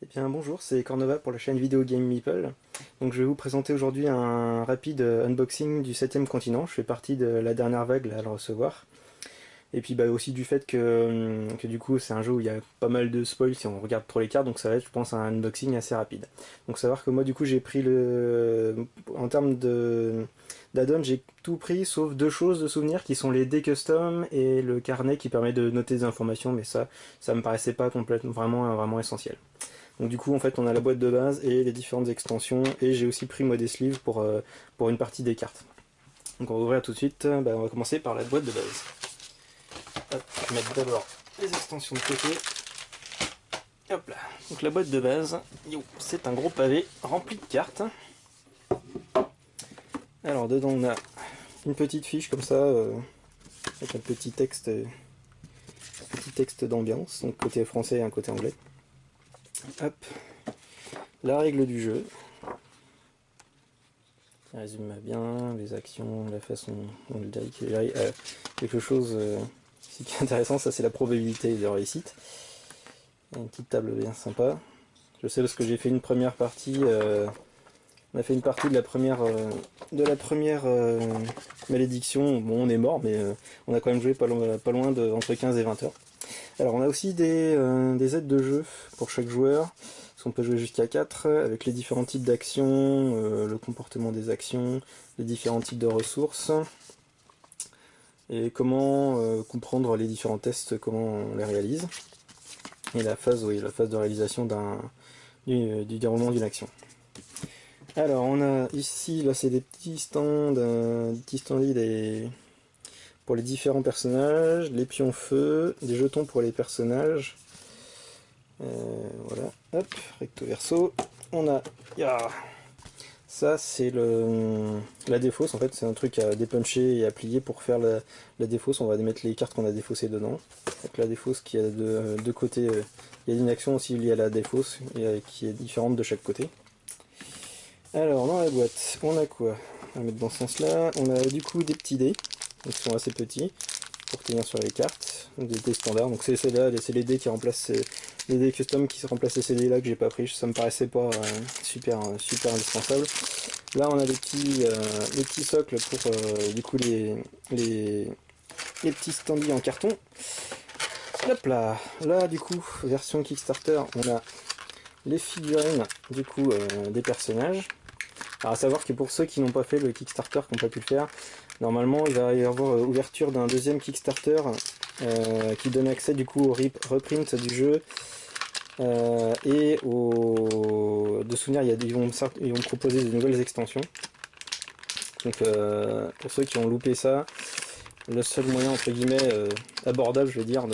Eh bien bonjour, c'est Cornova pour la chaîne Vidéo Game Meeple. Donc je vais vous présenter aujourd'hui un rapide unboxing du 7ème continent. Je fais partie de la dernière vague là, à le recevoir. Et puis aussi du fait que du coup c'est un jeu où il y a pas mal de spoils si on regarde trop les cartes, donc ça va être je pense un unboxing assez rapide. Donc savoir que moi du coup j'ai pris en termes d'add-on, j'ai tout pris sauf deux choses de souvenirs qui sont les dés custom et le carnet qui permet de noter des informations, mais ça me paraissait pas complètement vraiment essentiel. Donc du coup en fait on a la boîte de base et les différentes extensions, et j'ai aussi pris moi des sleeves pour une partie des cartes. Donc on va ouvrir tout de suite. On va commencer par la boîte de base. Hop, je vais mettre d'abord les extensions de côté. Hop là. Donc la boîte de base, c'est un gros pavé rempli de cartes. Alors dedans on a une petite fiche comme ça, avec un petit texte d'ambiance, donc côté français et un côté anglais. Hop, la règle du jeu. Ça résume bien les actions, la façon dont le deck est quelque chose qui est intéressant, ça c'est la probabilité de réussite. Il y a une petite table bien sympa. Je sais parce que j'ai fait une première partie, on a fait une partie de la première malédiction. Bon, on est mort, mais on a quand même joué pas loin de entre 15 et 20 heures. Alors on a aussi des aides de jeu pour chaque joueur, parce qu'on peut jouer jusqu'à 4, avec les différents types d'actions, le comportement des actions, les différents types de ressources, et comment comprendre les différents tests, comment on les réalise, et la phase de réalisation du déroulement d'une action. Alors on a ici, là c'est des petits stands, pour les différents personnages, les pions feu, des jetons pour les personnages. Voilà, hop, recto verso. On a, ça c'est la défausse, en fait c'est un truc à dépuncher et à plier pour faire la défausse. On va mettre les cartes qu'on a défaussées dedans. Donc la défausse qui a deux côtés, il y a une action aussi liée à la défausse qui est différente de chaque côté. Alors dans la boîte, on a quoi? On va mettre dans ce sens là. On a du coup des petits dés, donc qui sont assez petits, pour tenir sur les cartes, des dés standards. Donc c'est celle-là, c'est les dés qui remplacent les dés custom qui remplacent ces dés là que j'ai pas pris, ça me paraissait pas super indispensable. Là on a les petits socles pour du coup les petits standees en carton. Hop là, là du coup version Kickstarter, on a les figurines du coup des personnages. Alors à savoir que pour ceux qui n'ont pas fait le Kickstarter, qui n'ont pas pu le faire, normalement il va y avoir ouverture d'un deuxième Kickstarter qui donne accès du coup au reprint du jeu et de souvenirs, ils vont proposer de nouvelles extensions. Donc pour ceux qui ont loupé ça, le seul moyen entre guillemets abordable, je veux dire,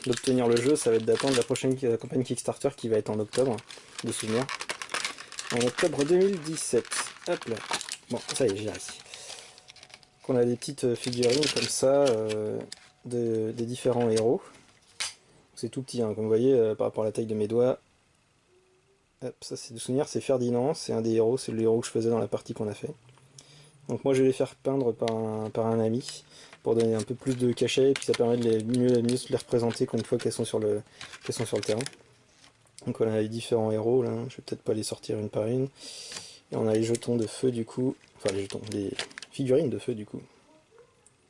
d'obtenir le jeu, ça va être d'attendre la prochaine campagne Kickstarter qui va être en octobre, de souvenirs. En octobre 2017. Hop là. Bon, ça y est, j'y arrive. On a des petites figurines comme ça des différents héros. C'est tout petit, hein, comme vous voyez, par rapport à la taille de mes doigts. Hop, ça c'est de souvenir, c'est Ferdinand, c'est un des héros, c'est le héros que je faisais dans la partie qu'on a fait. Donc moi je vais les faire peindre par un ami pour donner un peu plus de cachet, et puis ça permet de mieux les représenter une fois qu'elles sont sur le terrain. Donc on a les différents héros là, je vais peut-être pas les sortir une par une. Et on a les jetons de feu du coup, enfin les figurines de feu du coup,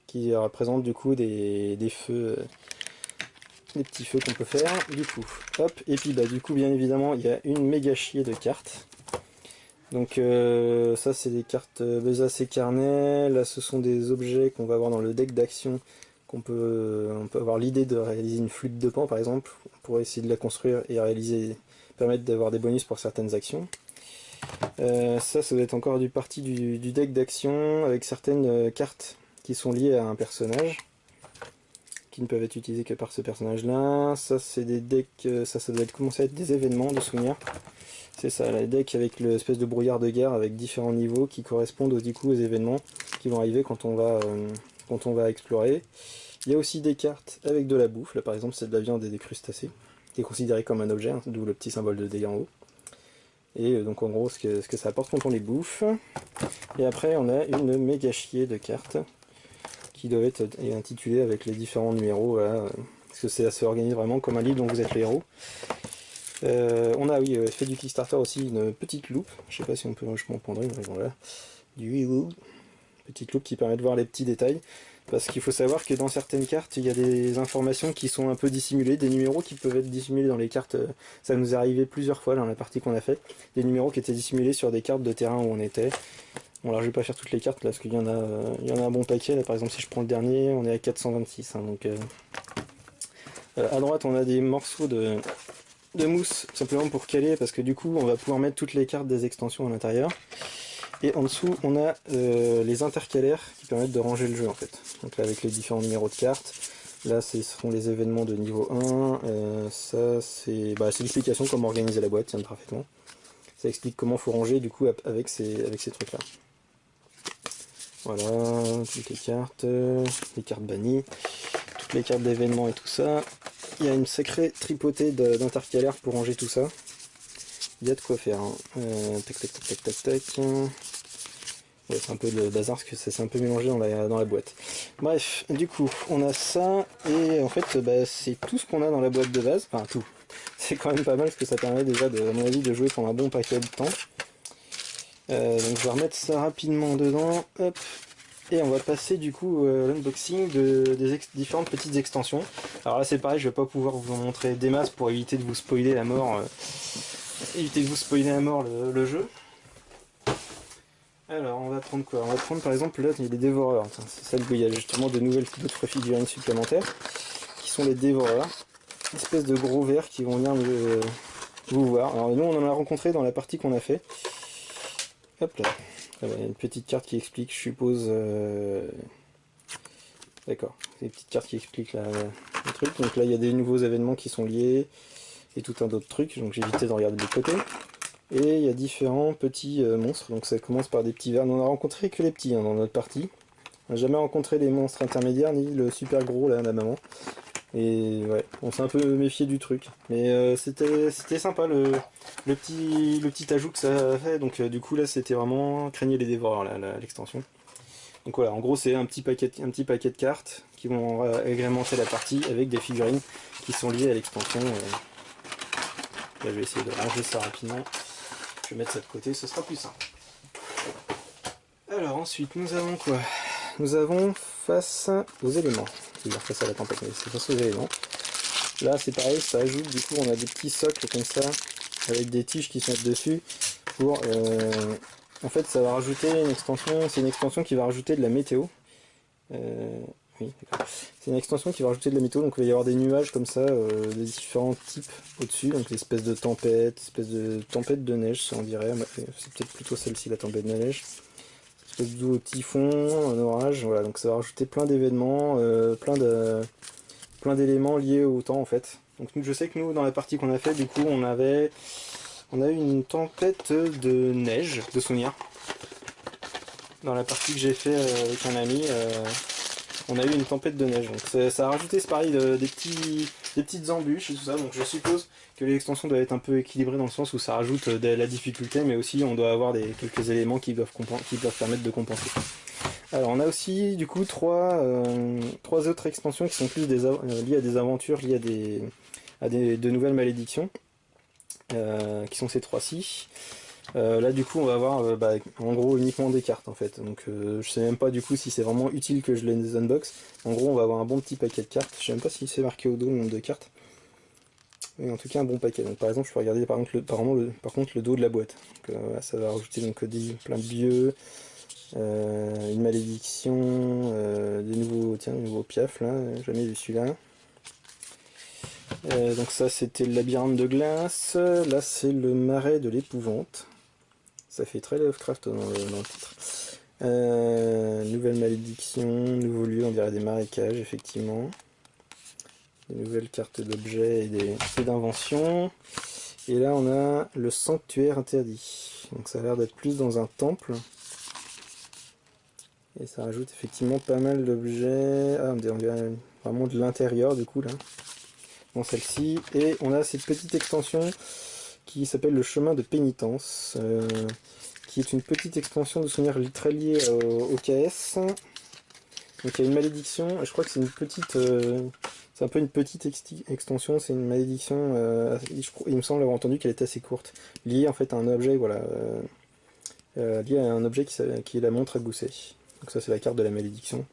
qui représentent du coup des feux, des petits feux qu'on peut faire du coup. Hop, et puis du coup bien évidemment il y a une méga chier de cartes. Donc ça c'est des cartes besace et carnet. Là ce sont des objets qu'on va avoir dans le deck d'action, on peut avoir l'idée de réaliser une flûte de Pan par exemple, pour essayer de la construire et permettre d'avoir des bonus pour certaines actions. Ça doit être encore du partie du deck d'action avec certaines cartes qui sont liées à un personnage, qui ne peuvent être utilisées que par ce personnage là. Ça c'est des decks, ça doit être commencer à être des événements de souvenirs. C'est ça, les decks avec l'espèce de brouillard de guerre avec différents niveaux qui correspondent du coup aux événements qui vont arriver quand on va explorer. Il y a aussi des cartes avec de la bouffe, là par exemple c'est de la viande et des crustacés, qui est considéré comme un objet, hein, d'où le petit symbole de dés en haut. Et donc en gros ce que ça apporte quand on les bouffe. Et après on a une méga chier de cartes qui doivent être intitulées avec les différents numéros, voilà, parce que ça s'organise vraiment comme un livre dont vous êtes les héros. On a, oui, fait du Kickstarter aussi une petite loupe. Je sais pas si on peut, je m'en prendrai, mais bon là. Du Wii petite loupe qui permet de voir les petits détails. Parce qu'il faut savoir que dans certaines cartes, il y a des informations qui sont un peu dissimulées, des numéros qui peuvent être dissimulés dans les cartes. Ça nous est arrivé plusieurs fois dans la partie qu'on a fait. Des numéros qui étaient dissimulés sur des cartes de terrain où on était. Bon, alors je vais pas faire toutes les cartes là, parce qu'il y en a, il y en a un bon paquet. Là, par exemple, si je prends le dernier, on est à 426. Hein, donc, à droite, on a des morceaux de mousse, simplement pour caler, parce que du coup, on va pouvoir mettre toutes les cartes des extensions à l'intérieur. Et en dessous, on a les intercalaires qui permettent de ranger le jeu en fait. Donc là, avec les différents numéros de cartes. Là, ce seront les événements de niveau 1. Ça, c'est l'explication comment organiser la boîte, tiens, parfaitement. Ça explique comment faut ranger du coup avec ces trucs-là. Voilà, toutes les cartes bannies, toutes les cartes d'événements et tout ça. Il y a une sacrée tripotée d'intercalaires pour ranger tout ça. Il y a de quoi faire. Hein. Tac, tac, tac, tac, tac, tac. Ouais, c'est un peu le bazar parce que ça s'est un peu mélangé dans la boîte. Bref, du coup, on a ça, et en fait, c'est tout ce qu'on a dans la boîte de base. Enfin, tout. C'est quand même pas mal parce que ça permet déjà, à mon avis, de jouer pendant un bon paquet de temps. Donc je vais remettre ça rapidement dedans. Hop. Et on va passer du coup l'unboxing des différentes petites extensions. Alors là c'est pareil, je vais pas pouvoir vous en montrer des masses pour éviter de vous spoiler la mort. Le jeu. Alors on va prendre quoi? On va prendre par exemple là il y a les dévoreurs. C'est celle où il y a justement d'autres figurines supplémentaires qui sont les dévoreurs. Une espèce de gros vers qui vont venir vous voir. Alors nous on en a rencontré dans la partie qu'on a fait. Hop là. Ah bah, il y a une petite carte qui explique, je suppose. D'accord, c'est une petite carte qui explique le truc. Donc là, il y a des nouveaux événements qui sont liés et tout un d'autres trucs. Donc j'ai évité de regarder de l'autre côté. Et il y a différents petits monstres. Donc ça commence par des petits vers. On n'a rencontré que les petits dans notre partie. On n'a jamais rencontré les monstres intermédiaires ni le super gros là, la maman. Et ouais, on s'est un peu méfié du truc. Mais c'était sympa le petit ajout que ça a fait. Donc du coup là c'était vraiment craigner les dévoreurs l'extension. Donc voilà, en gros c'est un petit paquet de cartes qui vont agrémenter la partie avec des figurines qui sont liées à l'extension. Là je vais essayer de ranger ça rapidement. Je vais mettre ça de côté, ce sera plus simple. Alors ensuite nous avons quoi? Nous avons face aux éléments. Je vais dire face à la tempête, mais c'est face aux éléments. Là c'est pareil, ça ajoute, du coup on a des petits socles comme ça, avec des tiges qui sont dessus, pour... en fait ça va rajouter une extension, c'est une extension qui va rajouter de la météo. Oui, d'accord. C'est une extension qui va rajouter de la météo, donc il va y avoir des nuages comme ça, des différents types au-dessus, donc l'espèce de tempête, de neige, ça on dirait, c'est peut-être plutôt celle-ci la tempête de neige. Espèce de typhon, un orage, voilà, donc ça va rajouter plein d'événements, plein d'éléments liés au temps en fait. Donc je sais que nous dans la partie qu'on a fait, du coup on a eu une tempête de neige, de souvenirs. Dans la partie que j'ai fait avec un ami, on a eu une tempête de neige. Donc ça a rajouté, c'est pareil, des petites embûches et tout ça. Donc je suppose que l'extension doit être un peu équilibrée dans le sens où ça rajoute de la difficulté, mais aussi on doit avoir quelques éléments qui doivent permettre de compenser. Alors on a aussi du coup trois autres extensions qui sont plus liées à des aventures, liées à de nouvelles malédictions, qui sont ces trois-ci. Là du coup on va avoir en gros uniquement des cartes en fait, donc je sais même pas du coup si c'est vraiment utile que je les unbox. En gros on va avoir un bon petit paquet de cartes, je sais même pas si c'est marqué au dos le nombre de cartes, mais en tout cas un bon paquet. Donc par exemple je peux regarder par contre le dos de la boîte, donc, ça va rajouter donc plein de lieux, une malédiction, des nouveaux piafs là, jamais vu celui-là. Donc ça c'était le labyrinthe de glace, là c'est le marais de l'épouvante. Ça fait très Lovecraft dans le titre. Nouvelle malédiction, nouveau lieu, on dirait des marécages, effectivement. Des nouvelles cartes d'objets et d'inventions. Et là, on a le sanctuaire interdit. Donc ça a l'air d'être plus dans un temple. Et ça rajoute effectivement pas mal d'objets. Ah, on dirait vraiment de l'intérieur, du coup, là. Dans celle-ci. Et on a cette petite extension qui s'appelle le chemin de pénitence. Qui est une petite extension de souvenirs très liée au KS. Donc il y a une malédiction, je crois que c'est une petite C'est un peu une petite extension, c'est une malédiction, il me semble avoir entendu qu'elle était assez courte, liée en fait à un objet, voilà, liée à un objet qui est la montre à gousset. Donc ça c'est la carte de la malédiction.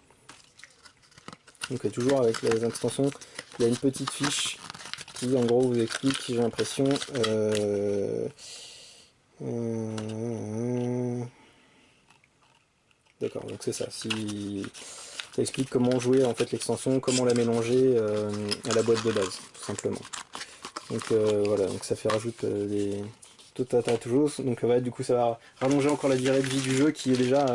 Donc toujours avec les extensions, il y a une petite fiche qui en gros vous explique, j'ai l'impression, d'accord, donc c'est ça, si ça explique comment jouer en fait l'extension, comment la mélanger à la boîte de base, tout simplement. Donc voilà, donc ça fait rajouter tout un tas de choses. Donc ouais, du coup ça va rallonger encore la durée de vie du jeu qui est déjà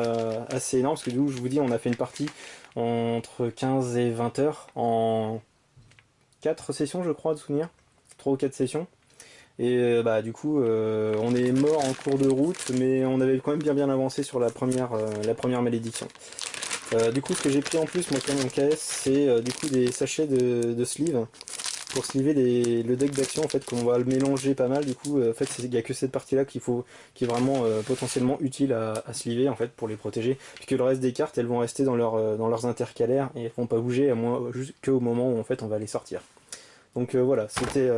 assez énorme, parce que du coup je vous dis on a fait une partie entre 15 et 20 heures en 4 sessions je crois de souvenir, 3 ou 4 sessions. Et bah du coup on est mort en cours de route, mais on avait quand même bien avancé sur la première malédiction. Du coup ce que j'ai pris en plus moi comme en KS c'est du coup des sachets de sleeve pour sleever le deck d'action en fait qu'on va le mélanger pas mal. Du coup en fait il n'y a que cette partie là qui est vraiment potentiellement utile à sleever en fait pour les protéger, puisque le reste des cartes elles vont rester dans leurs intercalaires et elles vont pas bouger à moins juste qu'au moment où en fait on va les sortir. Donc voilà, c'était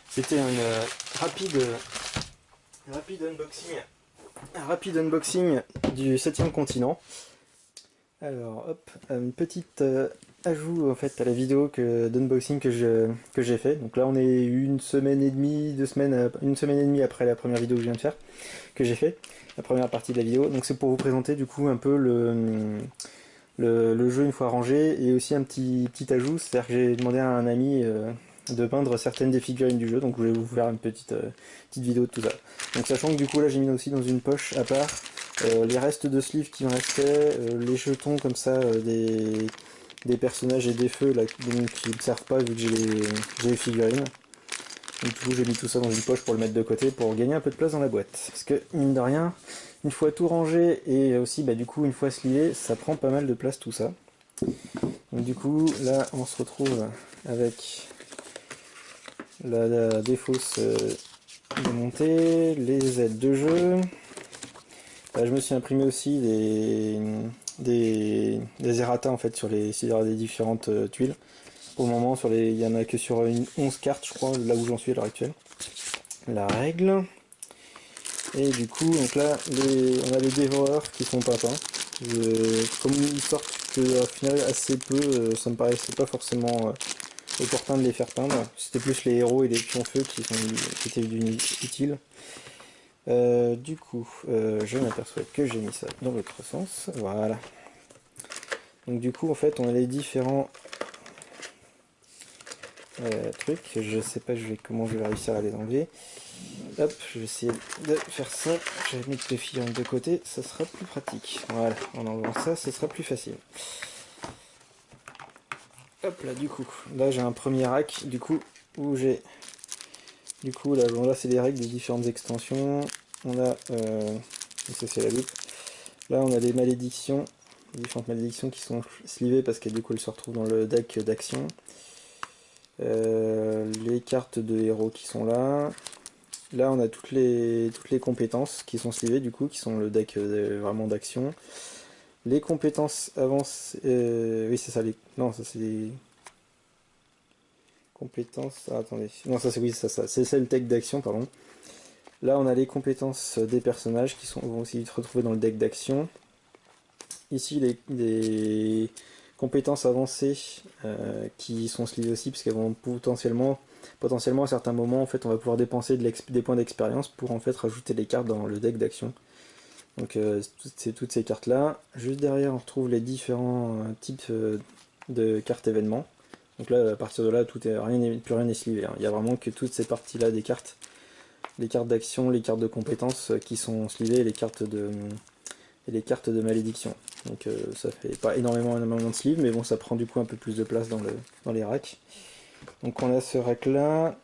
c'était un rapide unboxing du 7ème continent. Alors hop, une petite ajout en fait à la vidéo d'unboxing que j'ai fait. Donc là on est une semaine et demie, une semaine et demie après la première vidéo que je viens de faire, que j'ai fait, la première partie de la vidéo. Donc c'est pour vous présenter du coup un peu le jeu une fois rangé, et aussi un petit ajout, c'est-à-dire que j'ai demandé à un ami de peindre certaines des figurines du jeu, donc je vais vous faire une petite vidéo de tout ça. Donc sachant que du coup là j'ai mis aussi dans une poche à part les restes de sleeve qui me restaient, les jetons comme ça des personnages et des feux là, donc, qui ne servent pas vu que j'ai les figurines. Donc du coup j'ai mis tout ça dans une poche pour le mettre de côté pour gagner un peu de place dans la boîte. Parce que mine de rien, une fois tout rangé et aussi bah, du coup une fois sleevé, ça prend pas mal de place tout ça. Donc du coup là on se retrouve avec la défausse démontée, les aides de jeu. Là, je me suis imprimé aussi des errata en fait sur les différentes tuiles. Pour le moment, il y en a que sur 11 cartes, je crois, là où j'en suis à l'heure actuelle. La règle. Et du coup, donc là, on a les dévoreurs qui sont pas peints. Comme ils sortent au final assez peu, ça me paraissait pas forcément opportun de les faire peindre. C'était plus les héros et les pions-feu qui étaient utiles. Du coup, je m'aperçois que j'ai mis ça dans l'autre sens. Voilà. Donc du coup, en fait, on a les différents trucs. Je sais pas comment je vais réussir à les enlever. Hop, je vais essayer de faire ça. Je vais mettre les figurines de côté, ça sera plus pratique. Voilà, en enlevant ça, ce sera plus facile. Hop là, du coup, là j'ai un premier rack, du coup, où j'ai... Du coup, là, bon, là c'est les règles des différentes extensions. On a... ça c'est la loupe. Là on a les malédictions, les différentes malédictions qui sont slivées parce que du coup elles se retrouvent dans le deck d'action. Les cartes de héros qui sont là. Là on a toutes les compétences qui sont slivées du coup, qui sont le deck vraiment d'action. Les compétences avancées... oui c'est ça, non ça c'est des... Compétences... Ah, attendez, non ça c'est oui, ça c'est le deck d'action, pardon. Là on a les compétences des personnages qui vont aussi se retrouver dans le deck d'action. Ici les compétences avancées qui sont slivées aussi, parce qu'elles vont potentiellement à certains moments en fait on va pouvoir dépenser des points d'expérience pour en fait rajouter les cartes dans le deck d'action. Donc c'est toutes ces cartes là. Juste derrière on retrouve les différents types de cartes événements. Donc là à partir de là plus rien n'est slivé, hein. Il n'y a vraiment que toutes ces parties là des cartes. Les cartes d'action, les cartes de compétences qui sont slivées, et les cartes de malédiction. Donc ça fait pas énormément de sleeves, mais bon ça prend du coup un peu plus de place dans les racks. Donc on a ce rack là,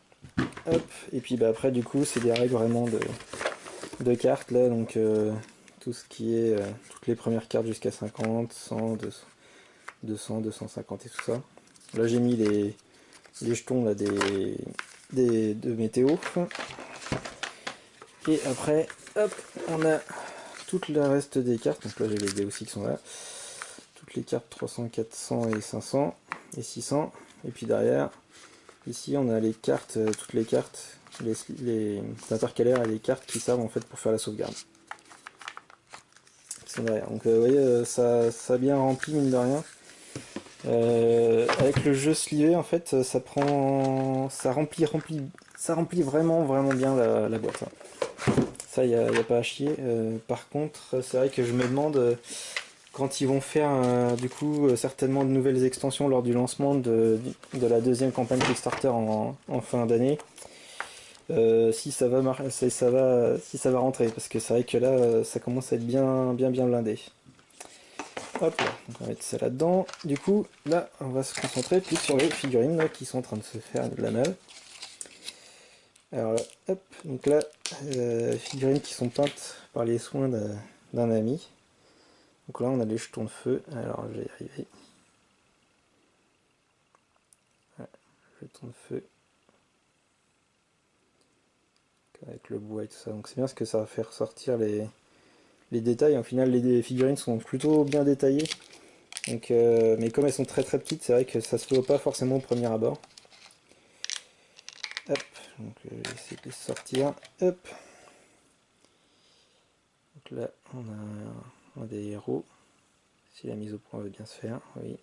hop, et puis bah, après du coup c'est des racks vraiment de cartes là, donc tout ce qui est toutes les premières cartes jusqu'à 50, 100, 200, 250 et tout ça. Là j'ai mis les jetons là de météo. Et après, hop, on a tout le reste des cartes. Donc là j'ai les dés aussi qui sont là. Toutes les cartes 300, 400 et 500. et 600. Et puis derrière, ici on a les cartes, toutes les cartes, les intercalaires et les cartes qui servent en fait pour faire la sauvegarde. Qui sont derrière. Donc vous voyez, ça a bien rempli mine de rien. Avec le jeu slivé en fait, ça remplit vraiment bien la boîte. Ça, y a pas à chier. Par contre, c'est vrai que je me demande quand ils vont faire du coup certainement de nouvelles extensions lors du lancement de la deuxième campagne Kickstarter en fin d'année. Si ça va si ça va rentrer, parce que c'est vrai que là ça commence à être bien blindé. Hop là, donc on va mettre ça là-dedans. Du coup, là, on va se concentrer plus sur les figurines là, qui sont en train de se faire de la malle. Alors là, hop, donc là, figurines qui sont peintes par les soins d'un ami. Donc là, on a les jetons de feu. Alors, je vais y arriver. Voilà, jetons de feu. Avec le bois et tout ça. Donc c'est bien parce que ça va faire sortir les détails. Au final, les figurines sont plutôt bien détaillées. Donc, mais comme elles sont très petites, c'est vrai que ça se voit pas forcément au premier abord. Hop, donc je vais essayer de les sortir. Hop. Donc là, on a des héros. Si la mise au point veut bien se faire, oui.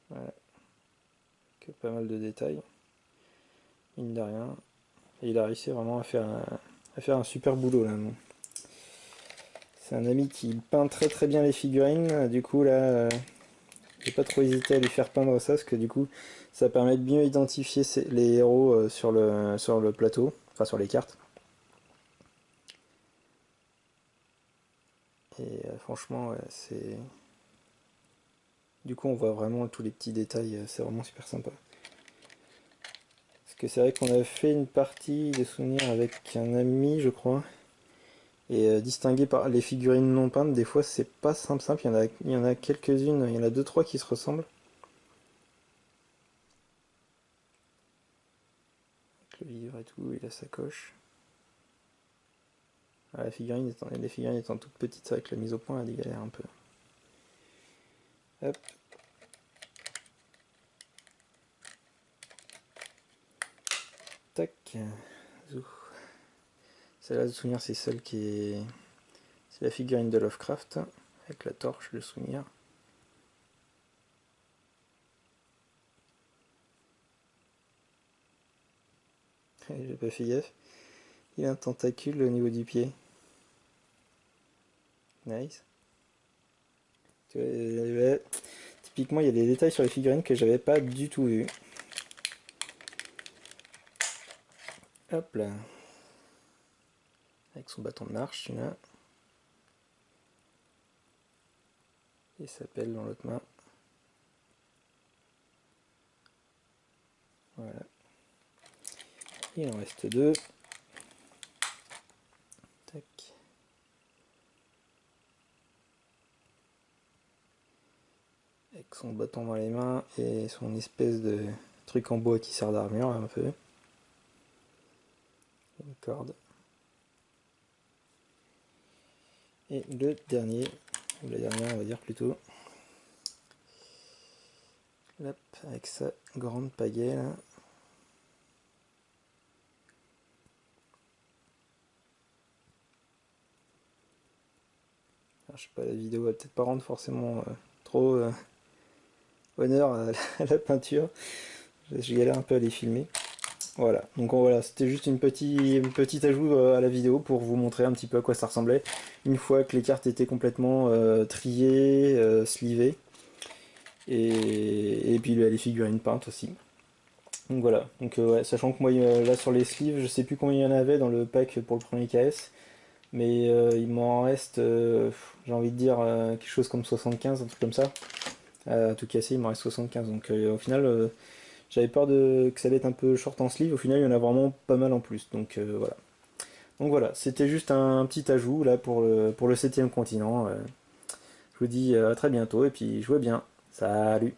Voilà. Que pas mal de détails. Mine de rien. Et il a réussi vraiment à faire un super boulot là. Bon. C'est un ami qui peint très bien les figurines. Du coup là, j'ai pas trop hésité à lui faire peindre ça parce que du coup ça permet de mieux identifier les héros sur le plateau, enfin sur les cartes. Et franchement, ouais, c'est. Du coup, on voit vraiment tous les petits détails, c'est vraiment super sympa. Parce que c'est vrai qu'on a fait une partie de souvenirs avec un ami, je crois. Et distinguer par les figurines non peintes, des fois c'est pas simple. Il y en a quelques-unes, il y en a 2-3 qui se ressemblent. Avec le livre et tout, et la sacoche. Ah, les figurines étant toutes petites, c'est vrai que la mise au point a des galères un peu. Hop. Tac. Zou. Celle-là de souvenir, c'est celle qui est. C'est la figurine de Lovecraft, avec la torche de souvenir. J'ai pas fait gaffe. Il a un tentacule au niveau du pied. Nice. Typiquement, il y a des détails sur les figurines que j'avais pas du tout vu. Hop là. Avec son bâton de marche, celui-là. Et sa pelle dans l'autre main. Voilà. Il en reste deux. Tac. Avec son bâton dans les mains et son espèce de truc en bois qui sert d'armure un peu. Une corde. Et le dernier, ou la dernière on va dire plutôt. Hop, avec sa grande pagaie là. Alors, je sais pas, la vidéo va peut-être pas rendre forcément trop honneur à la peinture. Je galère un peu à les filmer. Voilà, donc voilà, c'était juste une petite ajout à la vidéo pour vous montrer un petit peu à quoi ça ressemblait. Une fois que les cartes étaient complètement triées, slivées. Et puis les figurines peintes aussi. Donc voilà, donc ouais, sachant que moi là sur les sleeves, je sais plus combien il y en avait dans le pack pour le premier KS. Mais il m'en reste, j'ai envie de dire, quelque chose comme 75, un truc comme ça. Tout cassé, il m'en reste 75. Donc au final, j'avais peur que ça allait être un peu short en sleeve. Au final, il y en a vraiment pas mal en plus. Donc voilà. Donc voilà, c'était juste un petit ajout là pour le 7ème continent. Je vous dis à très bientôt et puis jouez bien. Salut!